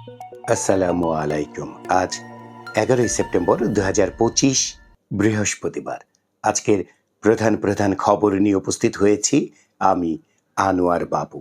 আসসালামু আলাইকুম। আজ 11 সেপ্টেম্বর 2025 বৃহস্পতিবার। আজকের প্রধান প্রধান খবর নিয়ে উপস্থিত হয়েছি আমি আনোয়ার বাবু।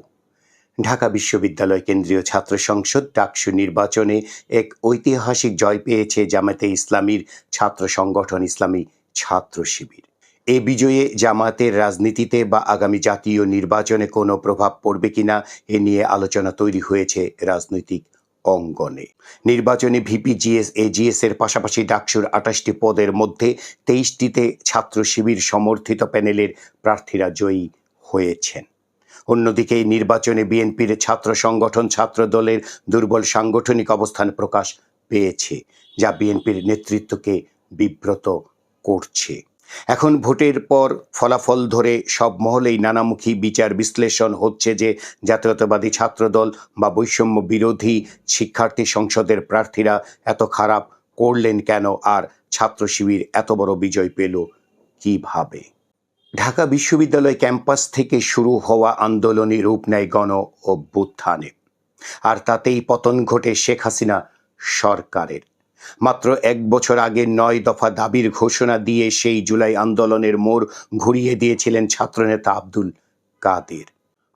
ঢাকা বিশ্ববিদ্যালয় কেন্দ্রীয় ছাত্র সংসদ ডাকসু নির্বাচনে এক ঐতিহাসিক জয় পেয়েছে জামায়াতে ইসলামীর ছাত্র সংগঠন ইসলামী ছাত্র শিবির। এ বিজয়ে জামায়াতের রাজনীতিতে বা আগামী জাতীয় নির্বাচনে কোনো প্রভাব পড়বে কিনা এ নিয়ে আলোচনা তৈরি হয়েছে রাজনৈতিক অঙ্গনে। নির্বাচনে ভিপি জিএস এজিএস এর পাশাপাশি ডাকসুর ২৮টি পদের মধ্যে ২৩টিতে ছাত্র শিবির সমর্থিত প্যানেলের প্রার্থীরা জয়ী হয়েছেন। অন্যদিকে এই নির্বাচনে বিএনপির ছাত্র সংগঠন ছাত্র দলের দুর্বল সাংগঠনিক অবস্থান প্রকাশ পেয়েছে, যা বিএনপির নেতৃত্বকে বিব্রত করছে। এখন ভোটের পর ফলাফল ধরে সব মহলেই নানামুখী বিচার বিশ্লেষণ হচ্ছে যে জাতীয়তাবাদী ছাত্রদল বা বৈষম্য বিরোধী শিক্ষার্থী সংসদের প্রার্থীরা এত খারাপ করলেন কেন, আর ছাত্র শিবির এত বড় বিজয় পেল কিভাবে। ঢাকা বিশ্ববিদ্যালয় ক্যাম্পাস থেকে শুরু হওয়া আন্দোলনে রূপ নেয় গণ অভ্যুত্থানে, আর তাতেই পতন ঘটে শেখ হাসিনা সরকারের। মাত্র ১ বছর আগে ৯ দফা দাবির ঘোষণা দিয়ে সেই জুলাই আন্দোলনের মোড় ঘুরিয়ে দিয়েছিলেন ছাত্রনেতা আব্দুল কাদের।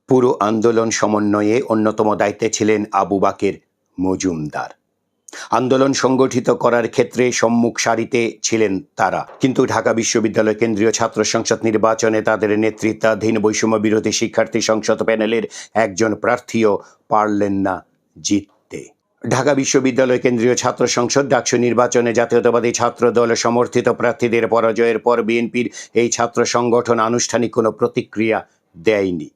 পুরো আন্দোলন সমন্বয়ে অন্যতম দায়িত্বে ছিলেন আবু বাকের মজুমদার। আন্দোলন সংগঠিত করার ক্ষেত্রে সম্মুখ সারিতে ছিলেন তারা, কিন্তু ঢাকা বিশ্ববিদ্যালয় কেন্দ্রীয় ছাত্র সংসদ নির্বাচনে তাদের নেতৃত্বাধীন বৈষম্য বিরোধী শিক্ষার্থী সংসদ প্যানেলের একজন প্রার্থীও পারলেন না জিততে। ঢাকা বিশ্ববিদ্যালয় কেন্দ্রীয় ছাত্র সংসদ ডাকসু নির্বাচনে জাতীয়তাবাদী ছাত্র দল সমর্থিত প্রার্থীদের পরাজয়ের পর বিএনপির এই ছাত্র সংগঠন আনুষ্ঠানিক কোনো প্রতিক্রিয়া দেয়নি।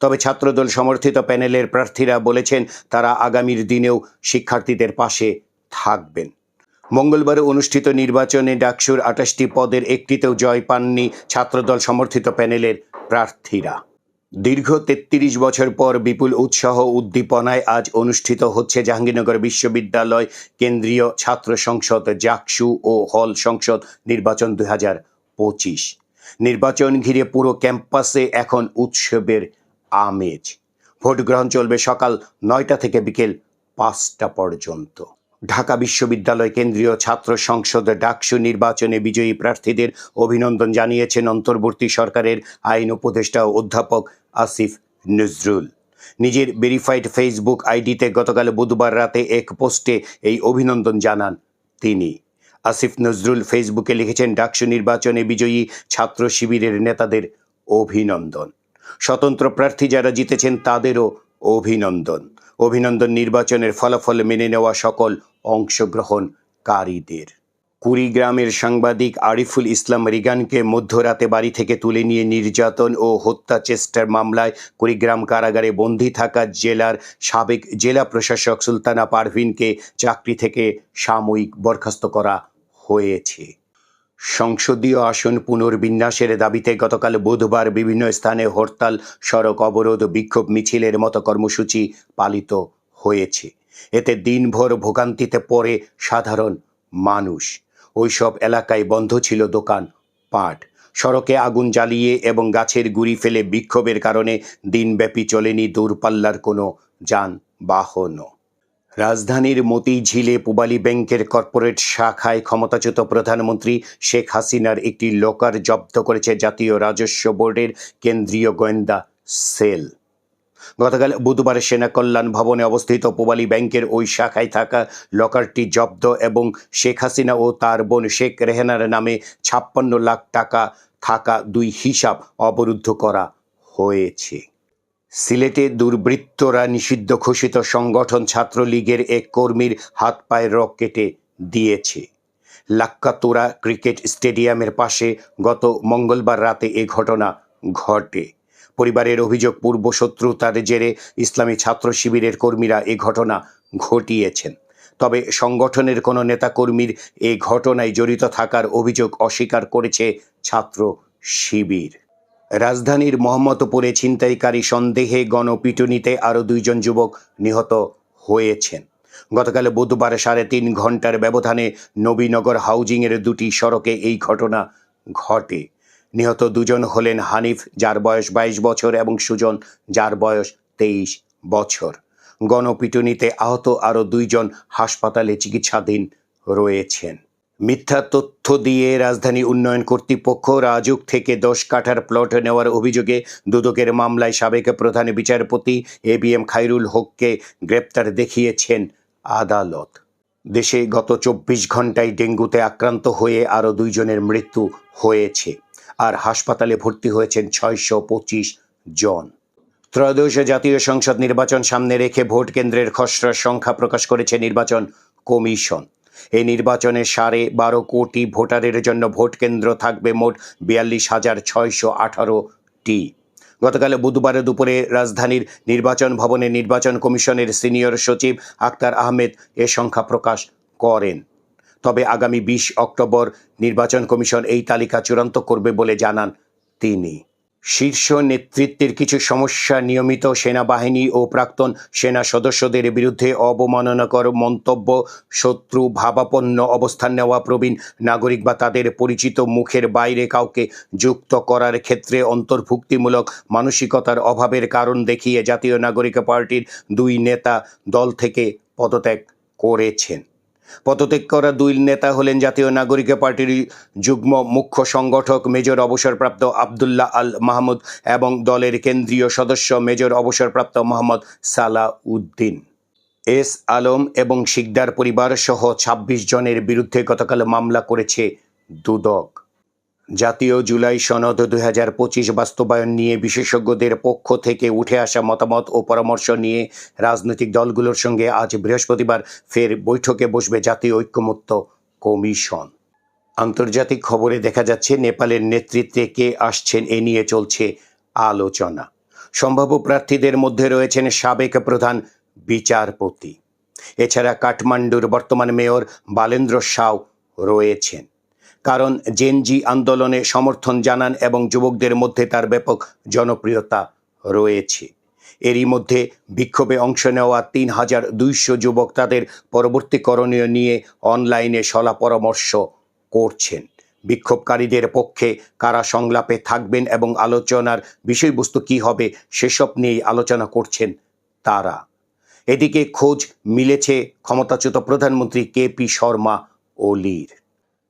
তবে ছাত্রদল সমর্থিত প্যানেলের প্রার্থীরা বলেছেন তারা আগামীর দিনেও শিক্ষার্থীদের পাশে থাকবেন। মঙ্গলবার অনুষ্ঠিত নির্বাচনে ডাকসুর ২৮টি পদের একটিতেও জয় পাননি ছাত্রদল সমর্থিত প্যানেলের প্রার্থীরা। দীর্ঘ ৩৩ বছর পর বিপুল উৎসাহ উদ্দীপনায় আজ অনুষ্ঠিত হচ্ছে জাহাঙ্গীরনগর বিশ্ববিদ্যালয় কেন্দ্রীয় ছাত্র সংসদ জাকসু ও হল সংসদ নির্বাচন ২০২৫। নির্বাচন ঘিরে পুরো ক্যাম্পাসে এখন উৎসবের আমেজ। ভোট গ্রহণ চলবে সকাল ৯টা থেকে বিকেল ৫টা পর্যন্ত। ঢাকা বিশ্ববিদ্যালয় কেন্দ্রীয় ছাত্র সংসদ ডাকসু নির্বাচনে বিজয়ী প্রার্থীদের অভিনন্দন জানিয়েছেন অন্তর্বর্তী সরকারের আইন উপদেষ্টা অধ্যাপক আসিফ নজরুল। নিজের ভেরিফাইড ফেসবুক আইডিতে গতকাল বুধবার রাতে এক পোস্টে এই অভিনন্দন জানান তিনি। আসিফ নজরুল ফেসবুকে লিখেছেন, ডাকসু নির্বাচনে বিজয়ী ছাত্র শিবিরের নেতাদের অভিনন্দন। স্বতন্ত্র প্রার্থী যারা জিতেছেন তাদেরও অভিনন্দন। অভিনন্দন নির্বাচনের ফলাফল মেনে নেওয়া সকল অংশগ্রহণকারীদের। কুড়িগ্রামের সাংবাদিক আরিফুল ইসলাম রিগানকে মধ্যরাতে বাড়ি থেকে তুলে নিয়ে নির্যাতন ও হত্যা চেষ্টার মামলায় কুড়িগ্রাম কারাগারে বন্দী থাকা জেলার সাবেক জেলা প্রশাসক সুলতানা পারভিনকে চাকরি থেকে সাময়িক বরখাস্ত করা হয়েছে। সংসদীয় আসন পুনর্বিন্যাসের দাবিতে গতকাল বুধবার বিভিন্ন স্থানে হরতাল, সড়ক অবরোধ, বিক্ষোভ মিছিলের মতো কর্মসূচি পালিত হয়েছে। এতে দিনভর ভোগান্তিতে পড়ে সাধারণ মানুষ। ওইসব এলাকায় বন্ধ ছিল দোকান পাট। সড়কে আগুন জ্বালিয়ে এবং গাছের গুঁড়ি ফেলে বিক্ষোভের কারণে দিনব্যাপী চলেনি দূরপাল্লার কোনো যানবাহনও। রাজধানীর মতিঝিলে পূবালী ব্যাংকের কর্পোরেট শাখায় ক্ষমতাচ্যুত প্রধানমন্ত্রী শেখ হাসিনার একটি লকার জব্দ করেছে জাতীয় রাজস্ব বোর্ডের কেন্দ্রীয় গোয়েন্দা সেল। গতকাল বুধবার সেনা কল্যাণ ভবনে অবস্থিত পূবালী ব্যাংকের ওই শাখায় থাকা লকারটি জব্দ এবং শেখ হাসিনা ও তার বোন শেখ রেহানার নামে ৫৬ লাখ টাকা থাকা ২ হিসাব অবরুদ্ধ করা হয়েছে। সিলেটে দুর্বৃত্তরা নিষিদ্ধ ঘোষিত সংগঠন ছাত্রলীগের এক কর্মীর হাত পায়ের রগ কেটে দিয়েছে। লাক্কাতুরা ক্রিকেট স্টেডিয়ামের পাশে গত মঙ্গলবার রাতে এ ঘটনা ঘটে। পরিবারের অভিযোগ, পূর্বশত্রুতার জেরে ইসলামী ছাত্র শিবিরের কর্মীরা এ ঘটনা ঘটিয়েছেন। তবে সংগঠনের কোনো নেতাকর্মীর এ ঘটনায় জড়িত থাকার অভিযোগ অস্বীকার করেছে ছাত্র শিবির। রাজধানীর মোহাম্মদপুরে ছিনতাইকারী সন্দেহে গণপিটুনিতে আরও ২ জন যুবক নিহত হয়েছেন। গতকাল বুধবার ৩.৫ ঘন্টার ব্যবধানে নবীনগর হাউজিংয়ের ২টি সড়কে এই ঘটনা ঘটে। নিহত ২ জন হলেন হানিফ, যার বয়স ২২ বছর, এবং সুজন, যার বয়স ২৩ বছর। গণপিটুনিতে আহত আরও 2 জন হাসপাতালে চিকিৎসাধীন রয়েছেন। মিথ্যা তথ্য দিয়ে রাজধানী উন্নয়ন কর্তৃপক্ষ রাজুক থেকে 10 কাঠার প্লট নেওয়ার অভিযোগে দুদকের মামলায় সাবেক প্রধান বিচারপতি ABM খায়রুল হককে গ্রেপ্তার দেখিয়েছেন আদালত। দেশে গত 24 ঘন্টায় ডেঙ্গুতে আক্রান্ত হয়ে আরও 2 জনের মৃত্যু হয়েছে, আর হাসপাতালে ভর্তি হয়েছেন 625 জন। ত্রয়োদশ জাতীয় সংসদ নির্বাচন সামনে রেখে ভোট কেন্দ্রের খসড়া সংখ্যা প্রকাশ করেছে নির্বাচন কমিশন। এই নির্বাচনে 12.5 কোটি ভোটারের জন্য ভোট কেন্দ্র থাকবে মোট 42,618টি। গতকাল বুধবার দুপুরে রাজধানীর নির্বাচন ভবনে নির্বাচন কমিশনের সিনিয়র সচিব আক্তার আহমেদ এ সংখ্যা প্রকাশ করেন। তবে আগামী 20 অক্টোবর নির্বাচন কমিশন এই তালিকা চূড়ান্ত করবে বলে জানান তিনি। শীর্ষ নেতৃত্বের কিছু সমস্যা, নিয়মিত সেনাবাহিনী ও প্রাক্তন সেনা সদস্যদের বিরুদ্ধে অবমাননাকর মন্তব্য, শত্রু ভাবাপন্ন অবস্থান নেওয়া, প্রবীণ নাগরিক বা তাদের পরিচিত মুখের বাইরে কাউকে যুক্ত করার ক্ষেত্রে অন্তর্ভুক্তিমূলক মানসিকতার অভাবের কারণ দেখিয়ে জাতীয় নাগরিক পার্টির 2 নেতা দল থেকে পদত্যাগ করেছেন। পদত্যাগ করা 2 নেতা হলেন জাতীয় নাগরিক পার্টির যুগ্ম মুখ্য সংগঠক মেজর অবসরপ্রাপ্ত আবদুল্লাহ আল মাহমুদ এবং দলের কেন্দ্রীয় সদস্য মেজর অবসরপ্রাপ্ত মোহাম্মদ সালাউদ্দিন। এস আলম এবং শিকদার পরিবার সহ 26 জনের বিরুদ্ধে গতকাল মামলা করেছে দুদক। জাতীয় জুলাই সনদ 2025 বাস্তবায়ন নিয়ে বিশেষজ্ঞদের পক্ষ থেকে উঠে আসা মতামত ও পরামর্শ নিয়ে রাজনৈতিক দলগুলোর সঙ্গে আজ বৃহস্পতিবার ফের বৈঠকে বসবে জাতীয় ঐক্যমত্য কমিশন। আন্তর্জাতিক খবরে দেখা যাচ্ছে নেপালের নেতৃত্বে কে আসছেন এ নিয়ে চলছে আলোচনা। সম্ভাব্য প্রার্থীদের মধ্যে রয়েছেন সাবেক প্রধান বিচারপতি। এছাড়া কাঠমান্ডুর বর্তমান মেয়র বালেন্দ্র সাউ রয়েছেন। কারণ জেনজি আন্দোলনে সমর্থন জানান এবং যুবকদের মধ্যে তার ব্যাপক জনপ্রিয়তা রয়েছে। এরই মধ্যে বিক্ষোভে অংশ নেওয়া 3200 যুবক তাদের পরবর্তী করণীয় নিয়ে অনলাইনে শলা পরামর্শ করছেন। বিক্ষোভকারীদের পক্ষে কারা সংলাপে থাকবেন এবং আলোচনার বিষয়বস্তু কী হবে সেসব নিয়েই আলোচনা করছেন তারা। এদিকে খোঁজ মিলেছে ক্ষমতাচ্যুত প্রধানমন্ত্রী KP শর্মা ওলির।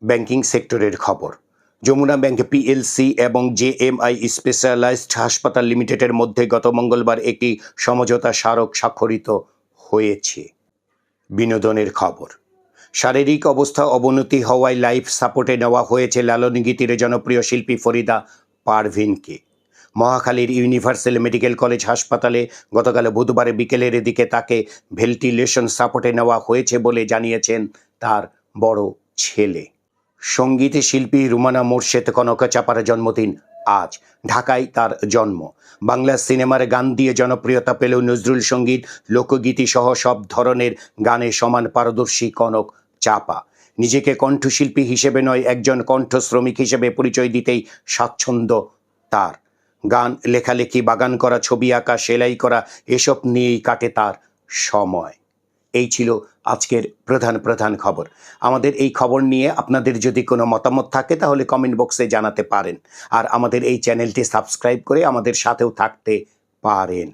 ব্যাংকিং সেক্টরের খবর। যমুনা ব্যাংক PLC এবং JMI স্পেশালাইজড হাসপাতাল লিমিটেডের মধ্যে গত মঙ্গলবার একটি সমঝোতা স্মারক স্বাক্ষরিত হয়েছে। বিনোদনের খবর। শারীরিক অবস্থা অবনতি হওয়ায় লাইফ সাপোর্টে নেওয়া হয়েছে লালন গীতির জনপ্রিয় শিল্পী ফরিদা পারভিনকে। মহাখালীর ইউনিভার্সাল মেডিকেল কলেজ হাসপাতালে গতকাল বুধবার বিকেলের দিকে তাকে ভেন্টিলেশন সাপোর্টে নেওয়া হয়েছে বলে জানিয়েছেন তার বড় ছেলে। সঙ্গীত শিল্পী রুমানা মোর্শেদ কনক চাপার জন্মদিন আজ। ঢাকায় তার জন্ম। বাংলা সিনেমার গান দিয়ে জনপ্রিয়তা পেলেও নজরুল সঙ্গীত, লোকগীতি সহ সব ধরনের গানে সমান পারদর্শী কনক চাপা। নিজেকে কণ্ঠশিল্পী হিসেবে নয়, একজন কণ্ঠ শ্রমিক হিসেবে পরিচয় দিতেই স্বাচ্ছন্দ্য তার। গান, লেখালেখি, বাগান করা, ছবি আঁকা, সেলাই করা এসব নিয়েই কাটে তার সময়। এই ছিল আজকের প্রধান খবর। আমাদের এই খবর নিয়ে আপনাদের যদি কোনো মতামত থাকে তাহলে কমেন্ট বক্সে জানাতে পারেন, আর আমাদের এই চ্যানেলটি সাবস্ক্রাইব করে আমাদের সাথেও থাকতে পারেন।